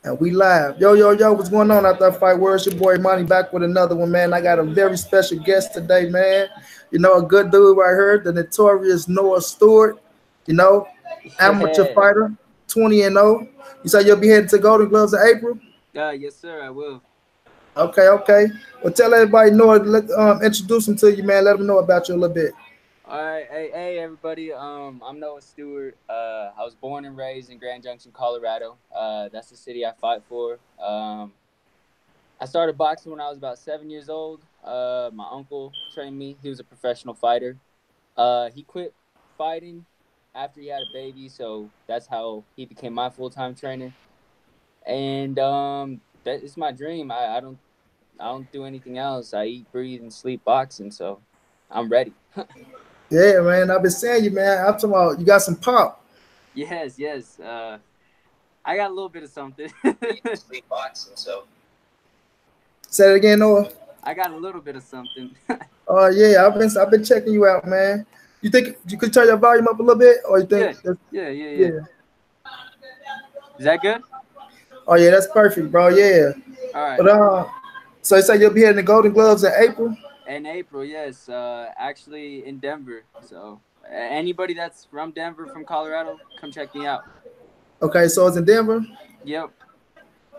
And we live. Yo, yo, yo, what's going on out that fight? Where's your boy Monty back with another one, man? I got a very special guest today, man. You know, a good dude right here, the notorious Noah Stewart, you know, amateur Yeah. fighter, 20 and 0. You said you'll be heading to Golden Gloves in April? Yes, sir. I will. Okay, okay. Well, tell everybody, Noah, introduce him to you, man. Let them know about you a little bit. All right. Hey, everybody. I'm Noah Stewart. I was born and raised in Grand Junction, Colorado. That's the city I fight for. I started boxing when I was about 7 years old. My uncle trained me. He was a professional fighter. He quit fighting after he had a baby, so that's how he became my full time trainer. And that is my dream. I don't do anything else. I eat, breathe, and sleep boxing, so I'm ready. Yeah, man. I've been saying you, man. I'm talking about you got some pop. Yes, yes. I got a little bit of something. Sleep boxing. So Say it again, Noah. I got a little bit of something. Oh yeah, I've been checking you out, man. You think you could turn your volume up a little bit, or you think Yeah, that's, yeah, yeah, yeah. yeah? Is that good? Oh yeah, that's perfect, bro. Yeah, All right. but so you say you'll be hitting the Golden Gloves in April? In April, yes. Actually in Denver. So anybody that's from Denver, from Colorado, come check me out. Okay, so it's in Denver. Yep.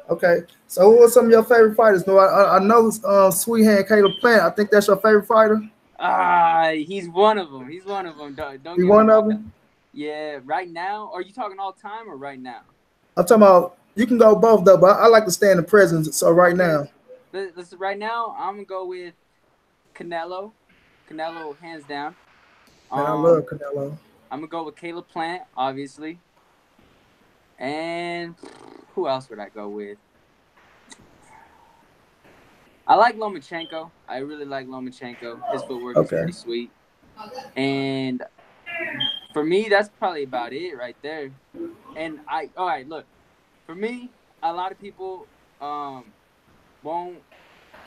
Okay, so who are some of your favorite fighters? No, I know Sweet Hand Caleb Plant. I think that's your favorite fighter. He's one of them. He's one of them. Don't He get me one wrong. of them. Yeah, right now. Are you talking all time or right now? I'm talking about you can go both though, but I like to stay in the presence. So right Okay. now, Listen, right now I'm gonna go with Canelo. Canelo, hands down. man, I love Um, Canelo. I'm gonna go with Caleb Plant, obviously, and who else would I go with? I like Lomachenko. I really like Lomachenko. His footwork is Okay, pretty sweet, and for me, that's probably about it right there. And all right, look, for me, a lot of people won't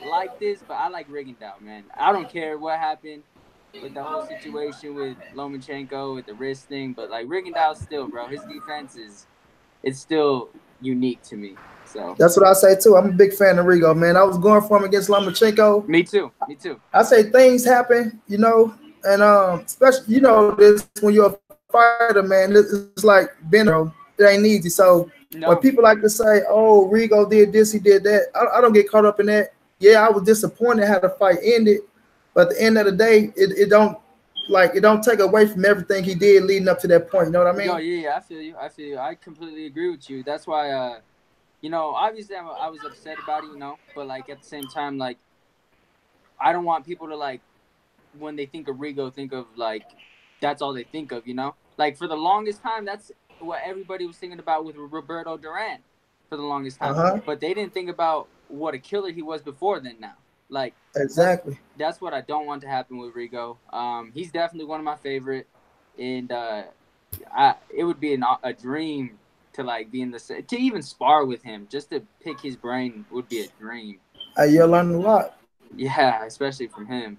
like this, but I like Rigondeaux, man. I don't care what happened with the whole situation with Lomachenko with the wrist thing, but like Rigondeaux still, bro, his defense is it's still unique to me. So that's what I say too. I'm a big fan of Rigo, man. I was going for him against Lomachenko. me too, me too. I say things happen, and especially this when you're a fighter, man. It's like being a pro. It ain't easy. So when people No, like to say, "Oh, Rigo did this, he did that," I don't get caught up in that. Yeah, I was disappointed how the fight ended, but at the end of the day, it don't it don't take away from everything he did leading up to that point. You know what I yo, mean? yeah, yeah, I feel you. I feel you. I completely agree with you. That's why, obviously I was upset about it, but like at the same time, like I don't want people to like when they think of Rigo, think of like that's all they think of, Like for the longest time, that's what everybody was thinking about with Roberto Duran for the longest Uh time. huh. But they didn't think about what a killer he was before then. Now, like that's Exactly. that's what I don't want to happen with Rigo. He's definitely one of my favorite, and it would be a dream to like be in the to even spar with him, just to pick his brain would be a dream. You'll learn a lot. Yeah, especially from him.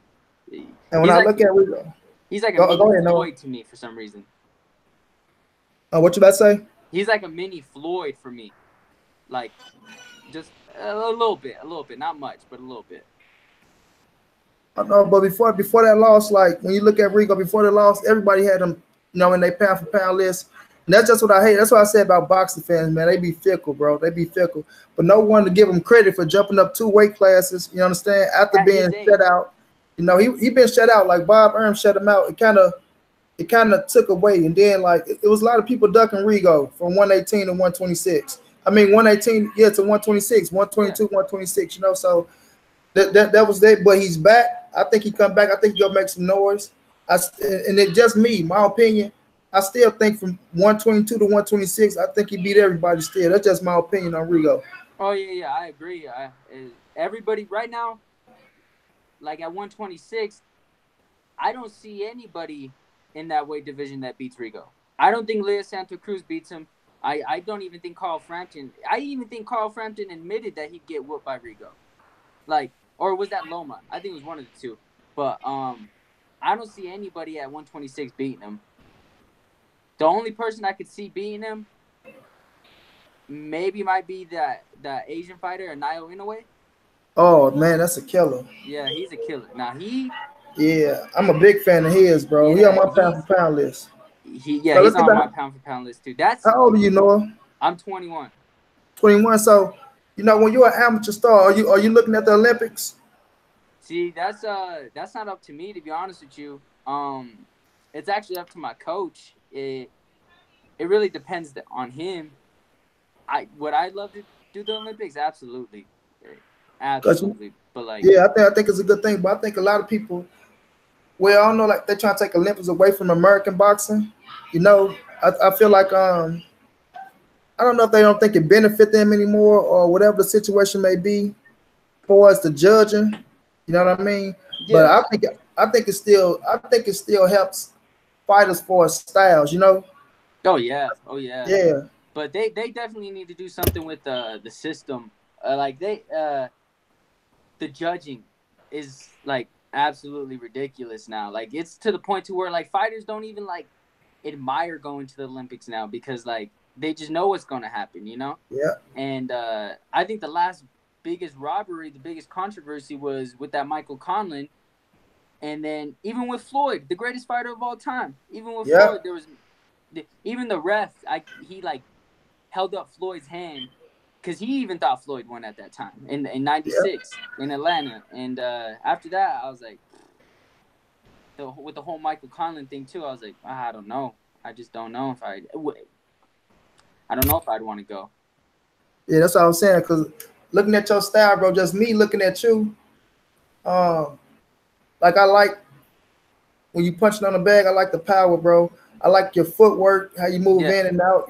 And when He's I like look at Rigo, He's like a go mini ahead, Noah. Floyd to me for some reason. What you about to say? He's like a mini Floyd for me. Like just a little bit, not much, but a little bit. I know, but before that loss, like when you look at Rigo before the loss, everybody had him, in their pound for pound list. And that's just what I hate. That's what I say about boxing fans, man. They be fickle, bro. They be fickle. But no one to give him credit for jumping up two weight classes. You understand? After At his being shut age. out, he been shut out. Like Bob Erm shut him out. It kind of took away. And then like it was a lot of people ducking Rigo from 118 to 126. I mean 118, yeah, to 126, Yeah. 122, 126. So that was it. But he's back. I think he come back. I think he'll make some noise. And it just me, my opinion. I still think from 122 to 126, I think he beat everybody still. That's just my opinion on Rigo. Oh yeah, yeah, I agree. Everybody right now, like at 126, I don't see anybody in that weight division that beats Rigo. I don't think Leo Santa Cruz beats him. I don't even think Carl Frampton. I even think Carl Frampton admitted that he'd get whooped by Rigo. Like, or was that Loma? I think it was one of the two. But I don't see anybody at 126 beating him. The only person I could see beating him maybe might be that Asian fighter, Naoya Inoue. Oh man, that's a killer. Yeah, he's a killer. Now Yeah, I'm a big fan of his, bro. He on yeah, my pound for pound list. So he's let's get on my back. pound for pound list too. That's How old are you, Noah? I'm 21. 21. So, when you're an amateur star, are you looking at the Olympics? See, that's not up to me, to be honest with you. It's actually up to my coach. It really depends on him. Would I love to do the Olympics? Absolutely, Cause absolutely. But like, yeah, I think it's a good thing, but I think a lot of people, well, I don't know, like they're trying to take Olympics away from American boxing. I feel like I don't know if they don't think it benefit them anymore or whatever the situation may be, for as the judging. You know what I mean? But I yes, think I think it still helps fighters for styles. oh yeah, oh yeah. Yeah, But they definitely need to do something with the system. Like the judging is like absolutely ridiculous now. Like it's to the point to where like fighters don't even like admire going to the Olympics now because like they just know what's going to happen, you know? yeah, And I think the last biggest robbery, the biggest controversy was with that Michael Conlon. And then even with Floyd, the greatest fighter of all time, even with yeah, Floyd, there was even the ref. He like held up Floyd's hand because he even thought Floyd won at that time in yeah. '96 in Atlanta. And after that, I was like, with the whole Michael Conlon thing too, I was like, I don't know. I just don't know if I don't know if I'd want to go. Yeah, that's what I was saying. Cause looking at your style, bro, just me looking at you, um, like I like when you punching on the bag. I like the power, bro. I like your footwork, how you move Yes, in and out.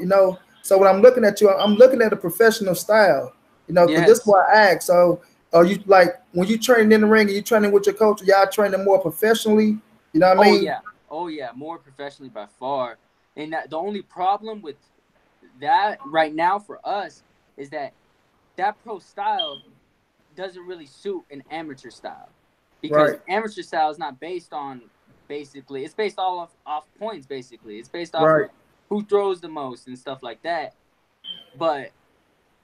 So when I'm looking at you, I'm looking at a professional style. Because this is yes. why I ask. So are you like when you training in the ring and you training with your coach? Y'all training more professionally? You know what I Oh mean? yeah, oh yeah. More professionally by far. And the only problem with that right now for us is that pro style doesn't really suit an amateur style because Right, amateur style is not based on basically it's based all off points basically it's based off of right. who throws the most and stuff like that. But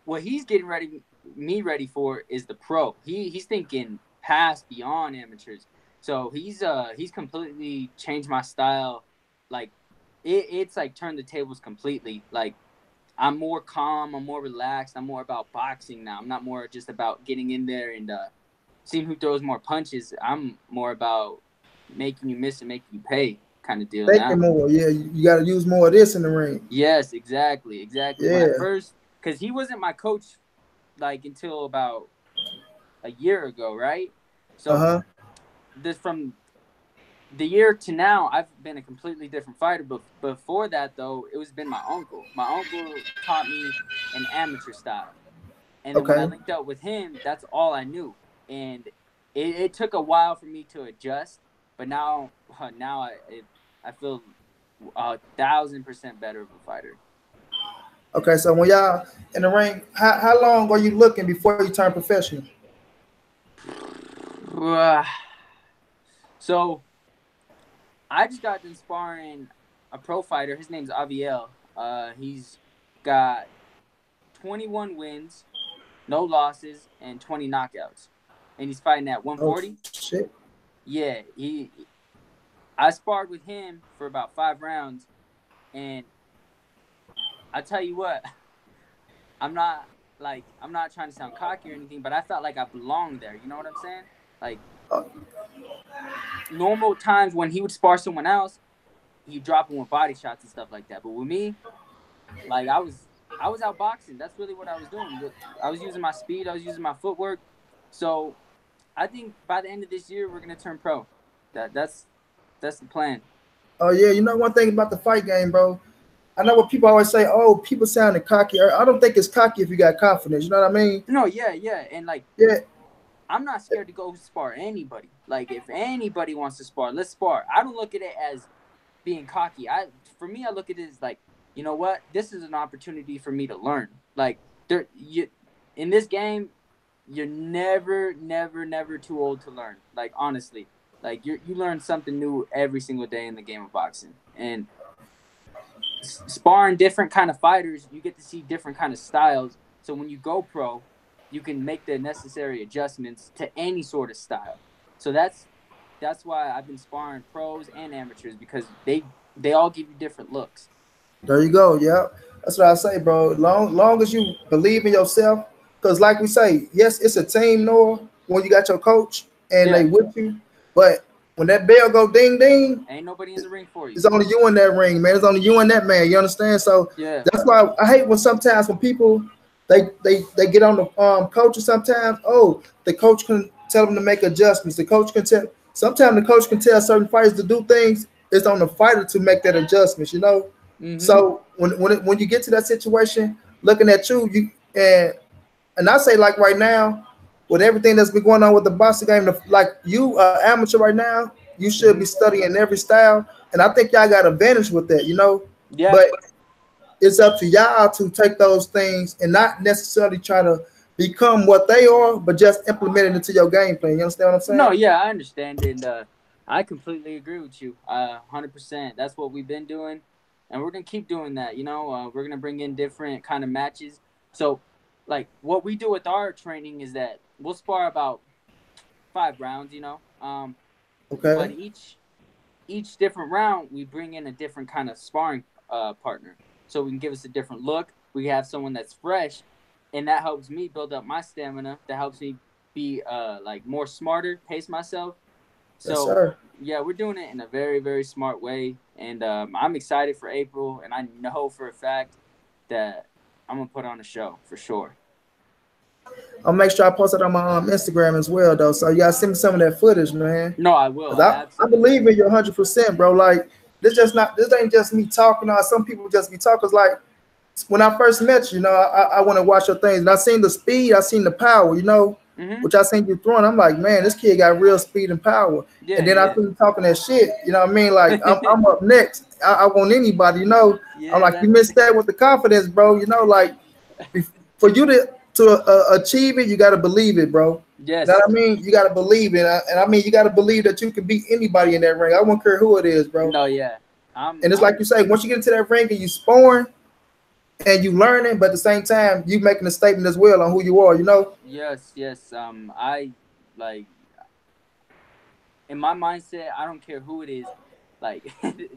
what he's getting ready for is the pro. He's thinking past beyond amateurs. So he's completely changed my style. Like it's like turned the tables completely. Like I'm more calm, I'm more relaxed, I'm more about boxing now. I'm not more just about getting in there and seeing who throws more punches. I'm more about making you miss and making you pay kind of deal Thinking now. more. Yeah, you got to use more of this in the ring. Yes, exactly, exactly. When I Yeah. first, because he wasn't my coach like until about a year ago, right? Uh So huh. this from the year to now, I've been a completely different fighter. But before that, though, it was been my uncle. My uncle taught me an amateur style, and then when I Okay. linked up with him, that's all I knew. And it took a while for me to adjust, but now I feel 1,000% better of a fighter. Okay. So when y'all in the ring, how long are you looking before you turn professional? So I just got done sparring a pro fighter. His name's Aviel. He's got 21 wins, no losses, and 20 knockouts. And he's fighting at Oh 140. shit. Yeah, I sparred with him for about 5 rounds, and I tell you what, I'm not I'm not trying to sound cocky or anything, but I felt like I belonged there. You know what I'm saying? Like Uh, normal times when he would spar someone else, he'd drop him with body shots and stuff like that. But with me, like I was outboxing. That's really what I was doing. I was using my speed. I was using my footwork. So I think by the end of this year, we're gonna turn pro. That's the plan. oh yeah. One thing about the fight game, bro. I know what people always say. Oh, people sounding cocky. I don't think it's cocky if you got confidence. You know what I mean? No, yeah, yeah, and like Yeah. I'm not scared to go spar anybody. Like if anybody wants to spar, let's spar. I don't look at it as being cocky. For me, I look at it as like, you know what? This is an opportunity for me to learn. Like in this game, you're never, never, never too old to learn. Like honestly, like you learn something new every single day in the game of boxing. And sparring different kind of fighters, you get to see different kind of styles. So when you go pro, you can make the necessary adjustments to any sort of style. So that's why I've been sparring pros and amateurs, because they all give you different looks. There you go. Yeah, that's what I say, bro. Long as you believe in yourself, because like we say, yes, it's a team, Noah. When you got your coach and Yeah, they with you, but when that bell go ding ding, ain't nobody in the ring for you. it's only you in that ring, man. It's only you and that man. You understand? So Yeah. that's why I hate when sometimes when people they get on the coaches sometimes. Oh, the coach can tell them to make adjustments. The coach can tell. Sometimes the coach can tell certain fighters to do things. It's on the fighter to make that adjustments. You know. Mm-hmm. So when you get to that situation, looking at you and I say like right now, with everything that's been going on with the boxing game, like you amateur right now, you should Mm-hmm. be studying every style, and I think y'all got advantage with that, you know. Yeah. But it's up to y'all to take those things and not necessarily try to become what they are, but just implement it into your game plan. You understand what I'm No, saying? yeah, I understand, and I completely agree with you. 100%. That's what we've been doing, and we're gonna keep doing that. We're gonna bring in different kind of matches. So, like, what we do with our training is that we'll spar about 5 rounds. But Okay. each different round we bring in a different kind of sparring partner, so we can give us a different look. We have someone that's fresh, and that helps me build up my stamina. That helps me be like more smarter, pace myself. Yes, So sir. yeah, we're doing it in a very, very smart way, and I'm excited for April, and I know for a fact that I'm gonna put on a show for sure. I'll make sure I post it on my Instagram as well, though. So you gotta send me some of that footage, man. No, I will. Cause I I absolutely believe will. in you 100%, bro. Like this ain't just me talking. Some people just be talking. Like when I first met you, I want to watch your things, and I seen the speed, I seen the power, Mm-hmm. which I seen you throwing. I'm like, man, this kid got real speed and power. Yeah, And then I yeah. seen you talking that shit. You know what I mean? Like I'm up next. I want anybody. I'm Yeah, like, you that's missed that with the confidence, bro. Like for you to achieve it, you got to believe it, bro. You know yes. what I mean? You got to believe it, and I mean you got to believe that you can beat anybody in that ring. I don't care who it is, bro. No, yeah. I'm And it's like I'm you say, once you get into that ring and you sparring and you learning, but at the same time you making a statement as well on who you are. yes, yes. I like in my mindset, I don't care who it is. Like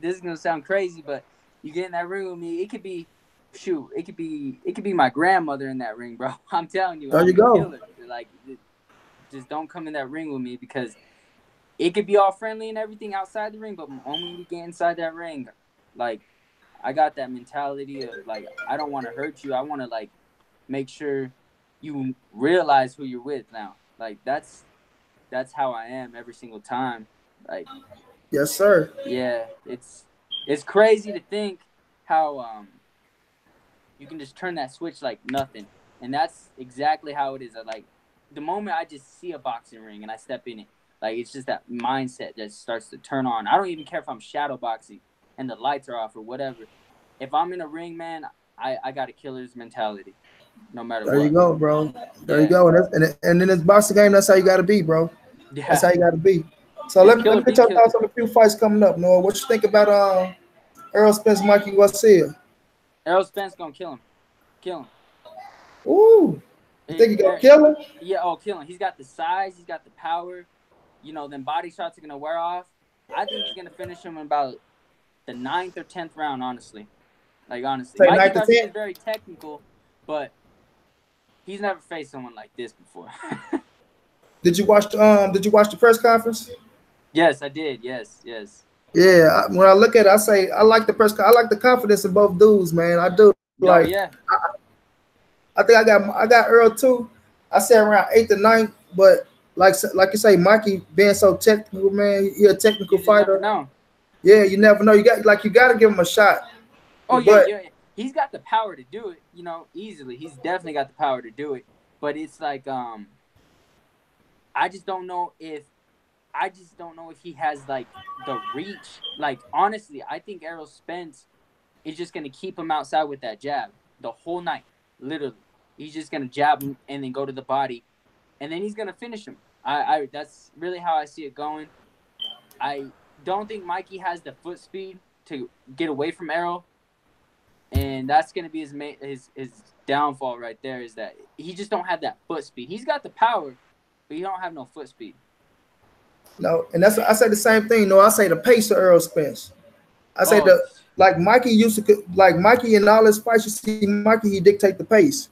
this is gonna sound crazy, but you get in that ring with me, it could be shoot, it could be my grandmother in that ring, bro. I'm telling you, There I'm you a go. killer. Like just don't come in that ring with me, because it could be all friendly and everything outside the ring, but the moment we get inside that ring, like I got that mentality of like I don't want to hurt you. I want to like make sure you realize who you're with now. Like that's how I am every single time. Like Yes, sir. yeah, it's crazy to think how you can just turn that switch like nothing. And that's exactly how it is. Like the moment I just see a boxing ring and I step in it, like it's just that mindset that starts to turn on. I don't even care if I'm shadow boxing and the lights are off or whatever. If I'm in a ring, man, I got a killer's mentality, no matter There you what. go, bro. There you Yeah, go. And in this boxing game, that's how you got to be, bro. That's yeah. how you got to be. So It's let killer me get be your killer. thoughts on the few fights coming up, Noah. What you think about Earl Spence, Mikey Garcia? Errol Spence gonna kill him. Kill him. Ooh, you think you gonna Er, kill him? yeah, oh, kill him. He's got the size. He's got the power. Then body shots are gonna wear off. I think he's gonna finish him in about the ninth or 10th round. Honestly, Say Mikey 9 to 10. Garcia is very technical, but he's never faced someone like this before. Did you watch the press conference? Yes, I did. Yes, yes. Yeah, when I look at it, I say I like the I like the confidence in both dudes, man. I do. Oh Like yeah, I think I got Earl too. I said around 8 to 9, but like you say, Mikey being so technical, man, he a technical you just never fighter. know. Yeah, you never know. You got to give him a shot. Oh yeah, But yeah, yeah. He's got the power to do it. Easily. He's definitely got the power to do it. But it's like I just don't know if he has like the reach. Like honestly, I think Errol Spence is just gonna keep him outside with that jab the whole night. Literally, he's just gonna jab him and then go to the body, and then he's gonna finish him. I that's really how I see it going. I don't think Mikey has the foot speed to get away from Errol, and that's gonna be his downfall right there. Is that he just don't have that foot speed. He's got the power, but he don't have no foot speed. No, and that's I say the same thing. No, I say the pace of Earl Spence. I say Oh, the like Mikey used to like Mikey in all his fights. You see Mikey, he dictate the pace,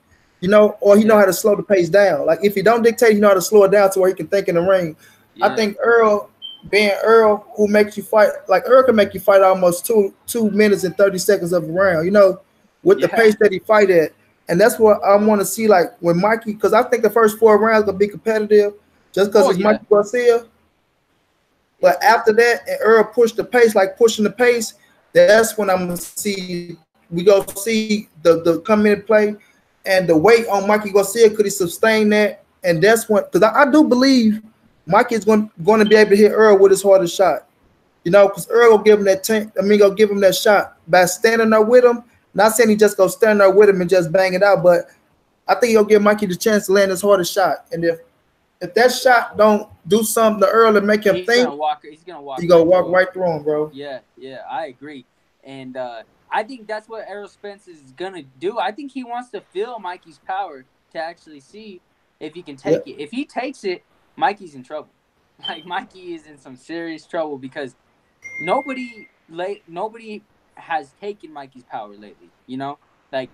or he know how to slow the pace down. Like if he don't dictate, he know how to slow it down to where he can think in the ring. yeah. I think Earl, being Earl, who makes you fight like Earl can make you fight almost 2 minutes and 30 seconds of a round. With the pace that he fight at, and that's what I want to see. Like when Mikey, because I think the first 4 rounds gonna be competitive, just because it's Mikey Garcia. But after that, and Earl pushed the pace, like pushing the pace, that's when I'm gonna see we go see the come in play and the weight on Mikey Garcia. Could he sustain that? And that's when, because I do believe Mikey is going to be able to hit Earl with his hardest shot. Because Earl will give him go give him that shot by standing there with him. Not saying he just go stand there with him and just bang it out, but I think he'll give Mikey the chance to land his hardest shot. And if that shot don't do something to Earl and make him think, he's gonna walk. He's gonna walk right through him, bro. Yeah, I agree. And I think that's what Errol Spence is gonna do. I think he wants to feel Mikey's power to actually see if he can take it. If he takes it, Mikey's in trouble. Like Mikey is in some serious trouble because nobody has taken Mikey's power lately. Like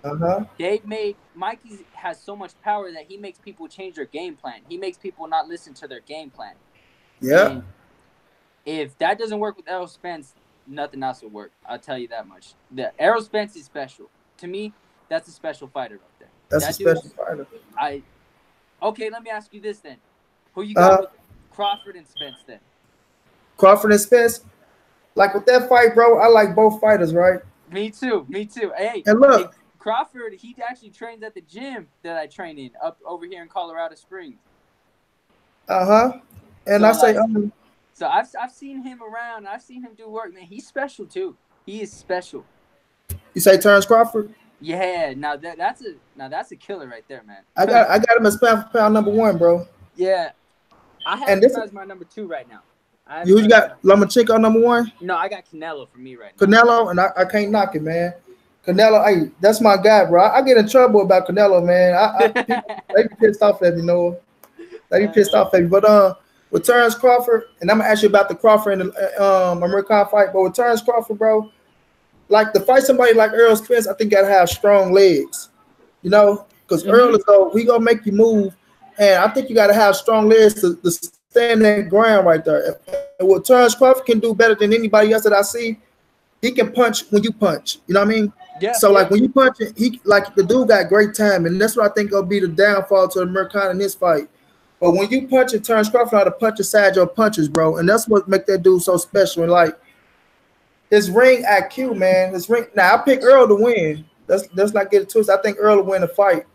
they've made Mikey has so much power that he makes people change their game plan. He makes people not listen to their game plan. Yeah. And if that doesn't work with Errol Spence, nothing else will work. I'll tell you that much. The Errol Spence is special. To me, that's a special fighter right there. That's a special fighter. Okay, let me ask you this then. Who you got with Crawford and Spence then? Crawford and Spence? Like with that fight, bro, I like both fighters, right? Me too. Hey, and look, Crawford, he actually trains at the gym that I train in up over here in Colorado Springs. And so I say, so I've seen him around. I've seen him do work, man. He's special too. He is special. You say Terrence Crawford? Yeah. Now that's a killer right there, man. I got him as pound for pound #1, bro. Yeah. I have him as my #2 right now. You got Lomachenko #1? No, I got Canelo for me right now. Canelo, and I can't knock it, man. Canelo, hey, that's my guy, bro. I get in trouble about Canelo, man. They be pissed off at me, Noah. They be pissed off at me. But with Terrence Crawford, and I'm gonna ask you about the Crawford and the American fight, but with Terrence Crawford, bro, like to fight somebody like Errol Spence, I think you gotta have strong legs, because Earl is he gonna make you move, and I think you gotta have strong legs to stand that ground right there. And what Terrence Crawford can do better than anybody else that I see, he can punch when you punch. You know what I mean? Yeah. So like when you punch it, he like the dude got great time, and that's what I think will be the downfall to the American in this fight. But when you punch it, Terrence Crawford how to punch aside your punches, bro, and that's what make that dude so special. And like his ring IQ, man, his ring. Now I pick Earl to win. Let's not get it twisted. I think Earl will win the fight.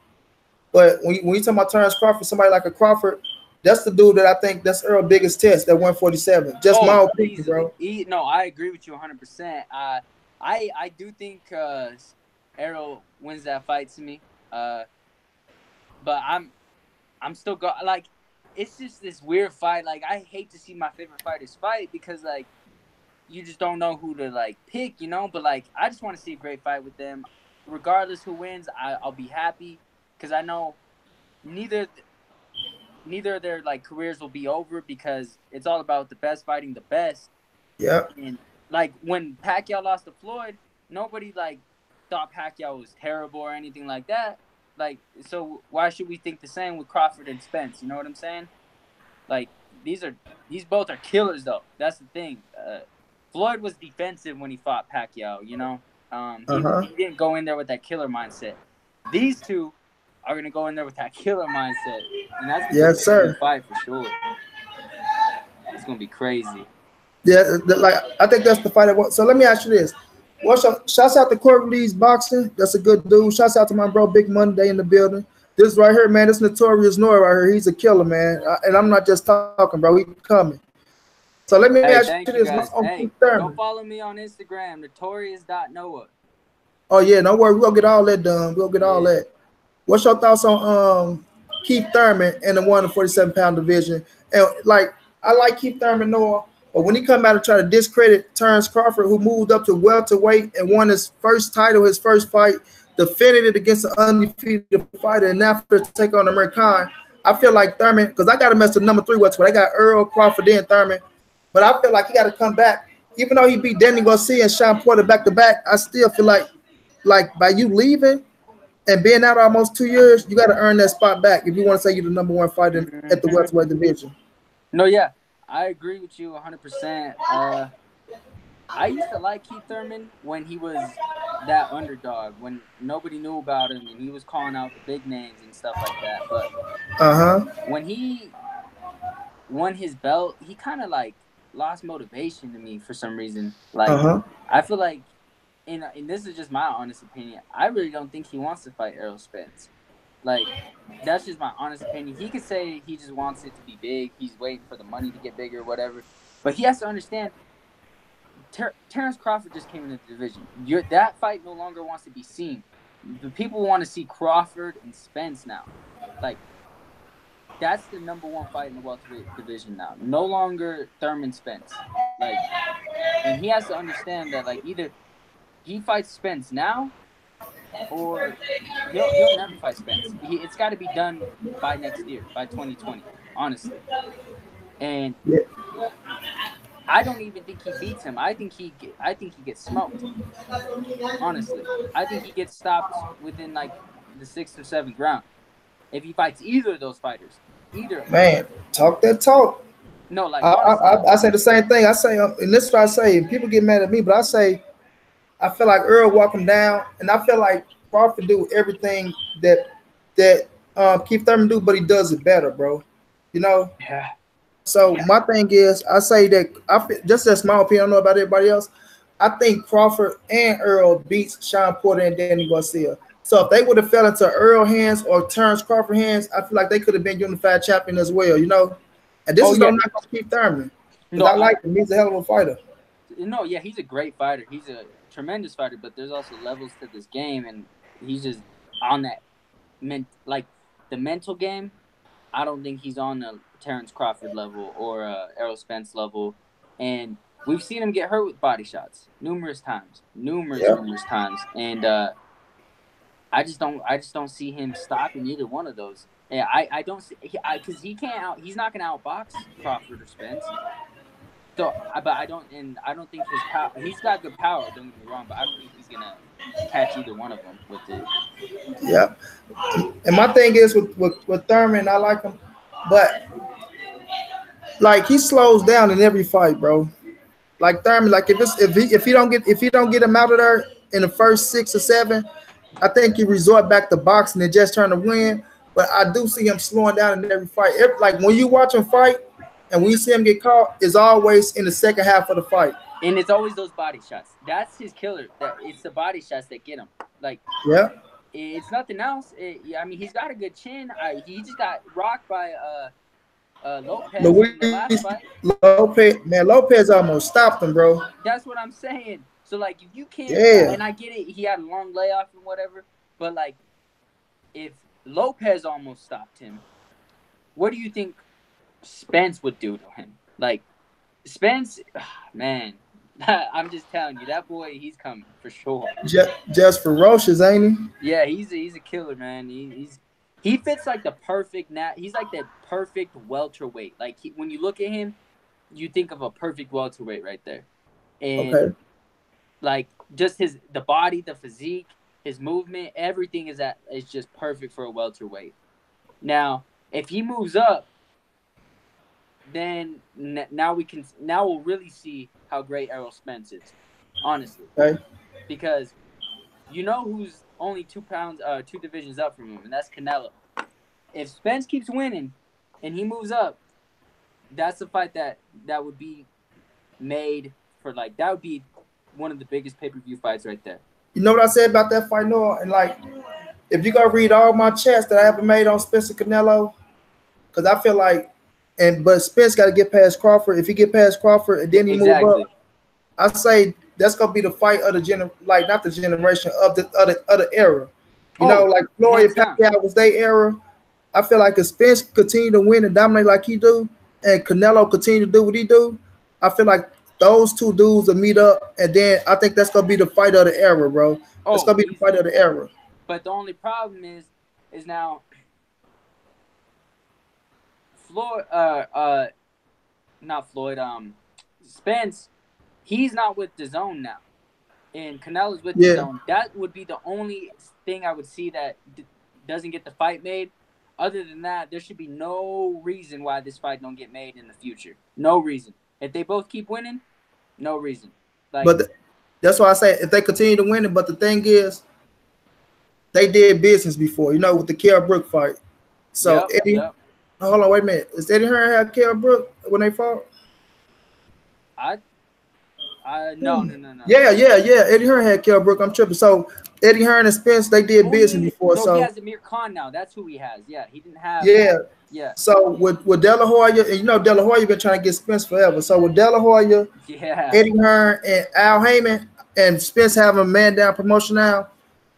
But when you talk about Terrence Crawford, somebody like a Crawford, that's the dude that I think that's Earl's biggest test, that 147. Just my opinion, bro. No, I agree with you 100%. I do think Errol wins that fight to me. But I'm still like, it's just this weird fight. Like, I hate to see my favorite fighters fight because like you just don't know who to like pick, But like I just want to see a great fight with them. Regardless who wins, I'll be happy because I know neither of their like careers will be over because it's all about the best fighting the best. Yeah. And like when Pacquiao lost to Floyd, nobody like thought Pacquiao was terrible or anything like that. Like, so why should we think the same with Crawford and Spence? You know what I'm saying? Like these both are killers though. That's the thing. Floyd was defensive when he fought Pacquiao. He didn't go in there with that killer mindset. These two are gonna go in there with that killer mindset, and that's gonna be a fight for sure. It's gonna be crazy. Yeah, like I think that's the fight. So let me ask you this: shouts out to Court Lee's boxing. That's a good dude. Shouts out to my bro Big Monday in the building. This right here, man. This Notorious Noah right here. He's a killer, man. And I'm not just talking, bro. He coming. So let me ask you this: go follow me on Instagram, notorious.noah. Oh yeah, no worry. We'll get all that done. We'll get all that. What's your thoughts on Keith Thurman in the 147-pound division? And like, I like Keith Thurman, Noah, But when he come out and try to discredit Terrence Crawford, who moved up to welterweight and won his first title, his first fight, defended it against an undefeated fighter, and after take on American, I feel like Thurman, because I got him as the number 3 welterweight. I got Earl, Crawford, then Thurman. But I feel like he got to come back. Even though he beat Danny Garcia and Sean Porter back to back, I still feel like by you leaving and being out almost 2 years, you got to earn that spot back if you want to say you're the number 1 fighter at the welterweight division. No, yeah, I agree with you 100%. I used to like Keith Thurman when he was that underdog, when nobody knew about him and he was calling out the big names and stuff like that. But when he won his belt, he kind of like lost motivation to me for some reason. Like I feel like, and this is just my honest opinion, I really don't think he wants to fight Errol Spence. Like, that's just my honest opinion. He could say he just wants it to be big. He's waiting for the money to get bigger or whatever. But he has to understand, Terrence Crawford just came into the division. That fight no longer wants to be seen. The people want to see Crawford and Spence now. Like, that's the number 1 fight in the welterweight division now. No longer Thurman Spence. Like, and he has to understand that, like, either he fights Spence now, or he'll never fight Spence. It's got to be done by next year, by 2020, honestly. And I don't even think he beats him. I think he gets smoked. Honestly, I think he gets stopped within like the 6th or 7th round if he fights either of those fighters. Either. Man, talk that talk. No, like I say the same thing. I say, and this is what I say. People get mad at me, but I say, I feel like Earl walk him down, and I feel like Crawford do everything that Keith Thurman do, but he does it better, bro. You know. Yeah. So my thing is, I say that just as my opinion, I don't know about everybody else. I think Crawford and Earl beats Sean Porter and Danny Garcia. So if they would have fell into Earl hands or Terrence Crawford hands, I feel like they could have been unified champion as well, you know. And this is no knock on Keith Thurman. No, I like him. He's a hell of a fighter. No, yeah, he's a great fighter. He's a tremendous fighter, but there's also levels to this game, and he's just on that the mental game. I don't think he's on the Terrence Crawford level or Errol Spence level, and we've seen him get hurt with body shots numerous times, and I just don't see him stopping either one of those. Yeah, I don't see because he's not gonna outbox Crawford or Spence. So, but I don't think his power. He's got good power. Don't get me wrong, but I don't think he's gonna catch either one of them with it. Yeah, and my thing is with Thurman, I like him, but like he slows down in every fight, bro. Like Thurman, like if he don't get him out of there in the first 6 or 7, I think he resort back to boxing and just trying to win. But I do see him slowing down in every fight. Like when you watch him fight. And when you see him get caught, it's always in the second half of the fight. And it's always those body shots. That's his killer. It's the body shots that get him. Like, yeah, it's nothing else. I mean, he's got a good chin. He just got rocked by Lopez in the last fight. Lopez almost stopped him, bro. That's what I'm saying. So, like, if you can't, and I get it, he had a long layoff and whatever, but, like, if Lopez almost stopped him, what do you think Spence would do to him? Like, Spence, man, I'm just telling you, that boy, he's coming for sure. Just ferocious, ain't he? Yeah, he's a killer, man. He fits like the perfect he's like the perfect welterweight. Like when you look at him, you think of a perfect welterweight right there. And like just the body, the physique, his movement, everything is just perfect for a welterweight. Now, if he moves up, then now we'll really see how great Errol Spence is, honestly. Okay. Because you know who's only 2 divisions up from him, and that's Canelo. If Spence keeps winning and he moves up, that's a fight that would be made for, like, that would be one of the biggest pay-per-view fights right there. You know what I said about that fight, Noah? And like, if you go read all my chats that I ever made on Spence and Canelo, because I feel like, but Spence got to get past Crawford. If he get past Crawford and then he move up, I say that's gonna be the fight of the not the generation of the era. You know, like Floyd Pacquiao was their era. I feel like if Spence continue to win and dominate like he do, and Canelo continue to do what he do, I feel like those two dudes will meet up, and then I think that's gonna be the fight of the era, bro. That's Oh, gonna be the fight easily. of the era. But the only problem is now Floyd, not Floyd, Spence, he's not with the zone now, and Canelo's with the Yeah. zone. That would be the only thing I would see that doesn't get the fight made. Other than that, there should be no reason why this fight don't get made in the future. No reason. If they both keep winning, no reason. Like, But that's why I say if they continue to win it. But the thing is, they did business before, with the Kell Brook fight. So yep, Eddie, yep. hold on, wait a minute. Is Eddie Hearn had Kell Brook when they fought? I, no. Yeah. Eddie Hearn had Kell Brook. I'm tripping. So Eddie Hearn and Spence, they did Oh, business yeah. before. No, he So has Amir Khan now. That's who he has. Yeah, he didn't have. yeah. Yeah. So with De La Hoya, and De La Hoya been trying to get Spence forever. So with De La Hoya, Yeah. Eddie Hearn, and Al Heyman, and Spence having a man down promotion now.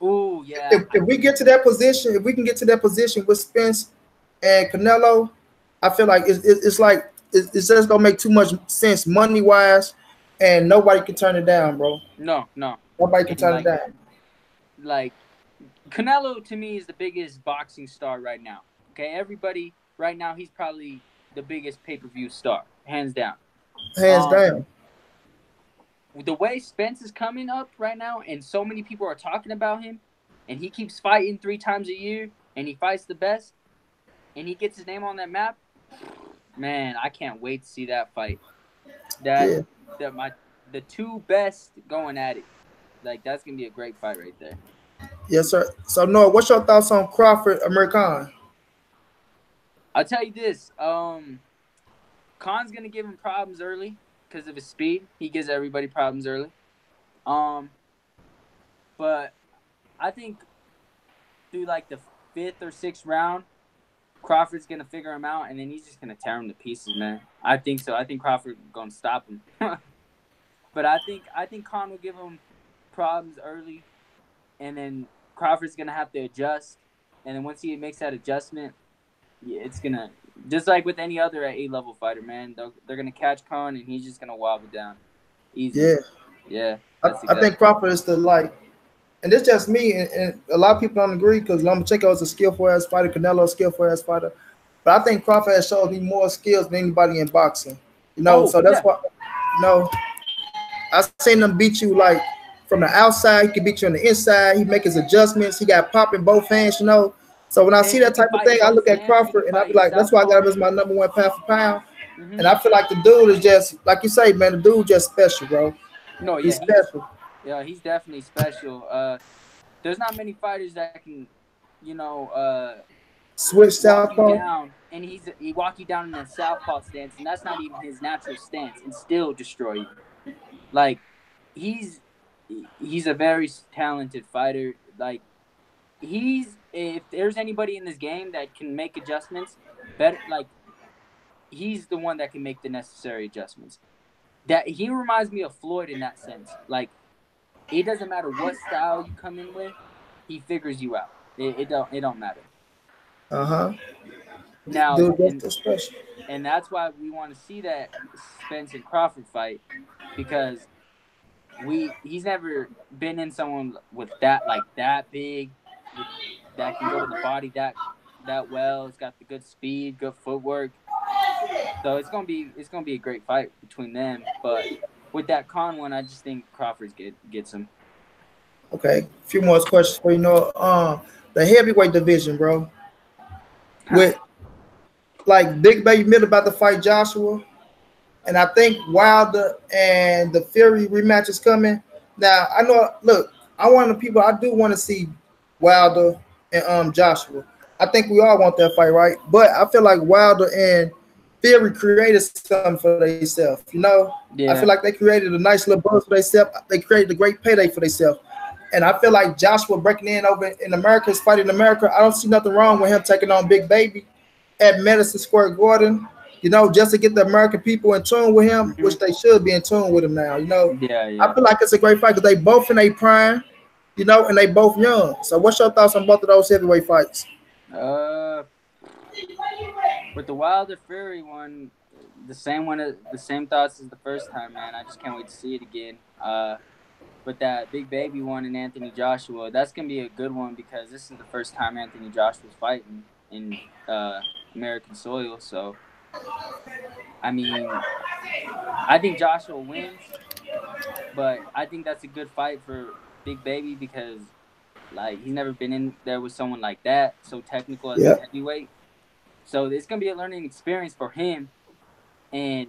Ooh, yeah. If we get to that position, if we can get to that position with Spence and Canelo, I feel like it's just gonna make too much sense money wise, and nobody can turn it down, bro. No. Nobody can And turn it down. like Canelo to me is the biggest boxing star right now. Okay, everybody right now, he's probably the biggest pay-per-view star, hands down. Hands down. The way Spence is coming up right now, and so many people are talking about him, and he keeps fighting 3 times a year, and he fights the best, and he gets his name on that map. Man, I can't wait to see that fight. The two best going at it. Like, that's gonna be a great fight right there. Yes, sir. So Noah, what's your thoughts on Crawford, American? I'll tell you this. Khan's gonna give him problems early because of his speed. He gives everybody problems early. But I think through like the 5th or 6th round, Crawford's gonna figure him out, and then he's just gonna tear him to pieces, man. I think so. I think Crawford's gonna stop him. But I think Khan will give him problems early, and then Crawford's gonna have to adjust, and then once he makes that adjustment, yeah, it's gonna, just like with any other A-level fighter, man. They're gonna catch Khan, and he's just gonna wobble down. Easy. Yeah. I think Crawford is and it's just me, and a lot of people don't agree because Lomachenko is a skillful ass fighter, Canelo is a skillful ass fighter, but I think Crawford has showed me more skills than anybody in boxing. So that's why. I've seen him beat you like from the outside. He can beat you on the inside. He make his adjustments. He got pop in both hands. So when I see that type of thing, I look at Crawford and I be like, that's why I got him as my number 1 pound for pound. Mm-hmm. And I feel like the dude is just like you say, man. The dude just special, bro. No, yeah, he's special. He's definitely special. There's not many fighters that can, switch southpaw down, and he walk you down in a southpaw stance, and that's not even his natural stance, and still destroy you. Like, he's a very talented fighter. Like, if there's anybody in this game that can make adjustments better, like, he's the one that can make the necessary adjustments. That he reminds me of Floyd in that sense. Like, it doesn't matter what style you come in with, he figures you out. It don't matter. Now, dude, that's special. And that's why we want to see that Spence and Crawford fight, because he's never been in someone with that big, that can go to the body that well. It's got the good speed, good footwork. So it's gonna be a great fight between them. But with that Khan one, I just think Crawford gets him. Okay, a few more questions for you. The heavyweight division, bro. With like Big Baby Mill about to fight Joshua, and I think Wilder and the Fury rematch is coming. Now I know. Look, I do want to see Wilder and Joshua. I think we all want that fight, right? But I feel like Wilder and Fury created something for themselves. Yeah. I feel like they created a nice little buzz for themselves. They created a great payday for themselves. And I feel like Joshua breaking in over in America, is fighting in America. I don't see nothing wrong with him taking on Big Baby at Madison Square Garden, just to get the American people in tune with him, which they should be in tune with him now, Yeah. I feel like it's a great fight because they both in their prime, and they both young. So what's your thoughts on both of those heavyweight fights? With the Wilder Fury one, the same one, the same thoughts as the first time, man. I just can't wait to see it again. But that Big Baby one and Anthony Joshua, that's gonna be a good one because this is the first time Anthony Joshua's fighting in American soil. So, I mean, I think Joshua wins, but I think that's a good fight for Big Baby because, like, he's never been in there with someone like that, so technical as a Yep. heavyweight. So it's gonna be a learning experience for him, and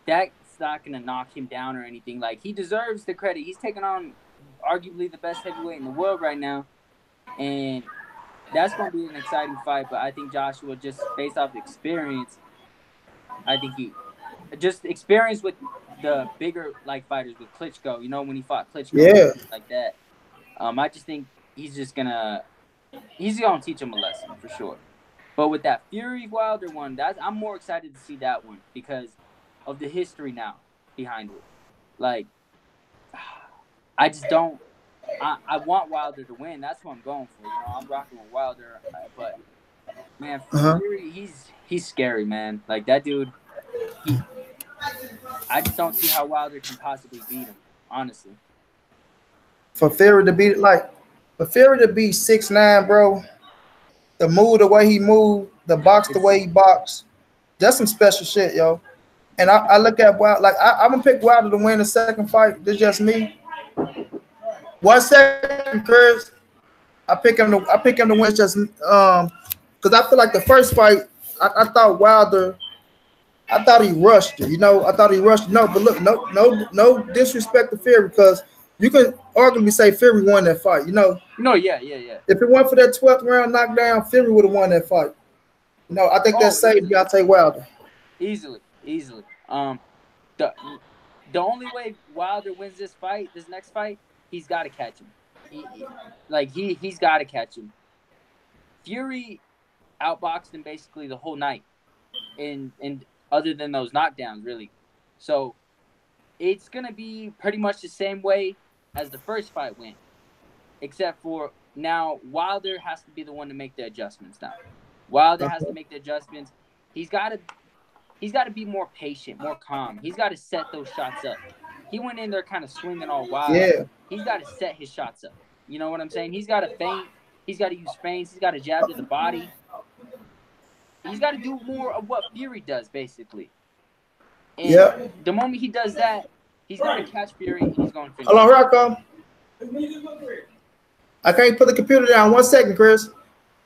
that's not gonna knock him down or anything. Like, he deserves the credit. He's taking on arguably the best heavyweight in the world right now, and that's gonna be an exciting fight. But I think Joshua, just based off experience, I think he just experience with the bigger like fighters with Klitschko. You know, when he fought Klitschko, Yeah. like that. I just think he's gonna teach him a lesson for sure. But with that Fury Wilder one, I'm more excited to see that one because of the history now behind it. Like, I just don't. I want Wilder to win. That's what I'm going for. You know, I'm rocking with Wilder, but man, Fury, he's scary, man. Like, that dude. I just don't see how Wilder can possibly beat him. Honestly. For Fury to be 6'9", bro. The move, the way he moved, the box, the way he boxed, that's some special shit, yo. And I look at Wilder, like I'm gonna pick Wilder to win the second fight. This is just me. 1 second, Chris. I pick him to win just because I feel like the first fight, I thought Wilder, I thought he rushed it. You know, I thought he rushed it. No, but look, no disrespect to Fury because you can arguably say Fury won that fight. You know. No, yeah. If it weren't for that 12th round knockdown, Fury would have won that fight. You know, I think that saved Deontay Wilder. Easily. The only way Wilder wins this next fight, he's got to catch him. He's got to catch him. Fury outboxed him basically the whole night, and other than those knockdowns, really. So it's gonna be pretty much the same way as the first fight went, except for now Wilder has to be the one to make the adjustments. Now Wilder has to make the adjustments. He's got to be more patient, more calm. He's got to set those shots up. He went in there kind of swinging all wild. Yeah. He's got to set his shots up. You know what I'm saying? He's got to feint. He's got to use feints. He's got to jab to the body. He's got to do more of what Fury does, basically. And the moment he does that, he's going to catch Fury and he's going to finish. Hello, Rocco. I can't put the computer down. 1 second, Chris.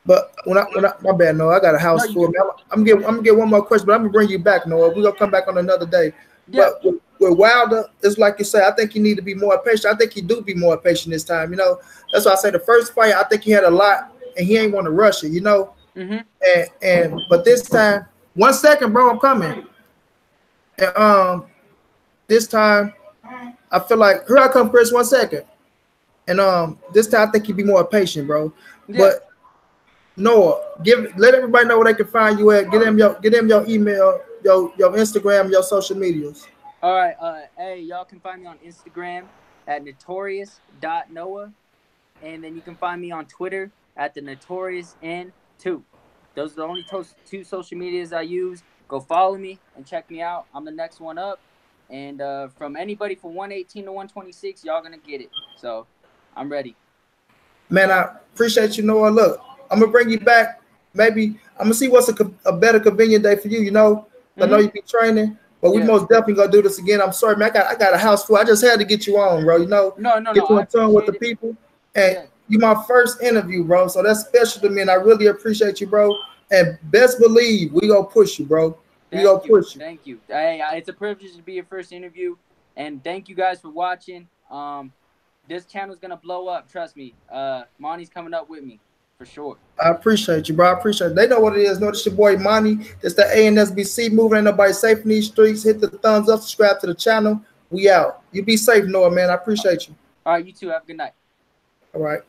But when I my bad, Noah. I got a house full. I'm gonna get one more question, but I'm gonna bring you back, Noah. We're gonna come back on another day. Yeah. But with Wilder, it's like you say. I think you need to be more patient. I think he do be more patient this time. You know, that's why I say the first fight. I think he had a lot, and he ain't want to rush it. You know. And but this time, 1 second, bro. I'm coming. And this time, I feel like here I come, Chris. 1 second. And this time I think you be more patient, bro. Yeah. But Noah, let everybody know where they can find you at. Get them your email, your Instagram, your social medias. All right. Hey, y'all can find me on Instagram at notorious.noah. And then you can find me on Twitter at the Notorious N2. Those are the only two social medias I use. Go follow me and check me out. I'm the next one up. And from anybody from 118 to 126, y'all gonna get it. So I'm ready. Man, I appreciate you, Noah. Look, I'm gonna bring you back. Maybe I'm gonna see what's a better convenient day for you. You know, I know you be training, but we most definitely gonna do this again. I'm sorry, man. I got a house full. I just had to get you on, bro. You know, get you in tune with the people. And you my first interview, bro. So that's special to me, and I really appreciate you, bro. And best believe we gonna push you, bro. We gonna push you. Thank you. Hey, it's a privilege to be your first interview, and thank you guys for watching. This channel's gonna blow up. Trust me. Monty's coming up with me for sure. I appreciate you, bro. I appreciate it. They know what it is. No, this your boy Monty. It's the ANSBC moving. Ain't nobody safe in these streets. Hit the thumbs up. Subscribe to the channel. We out. You be safe, Noah, man. I appreciate you. All right, you too. Have a good night. All right.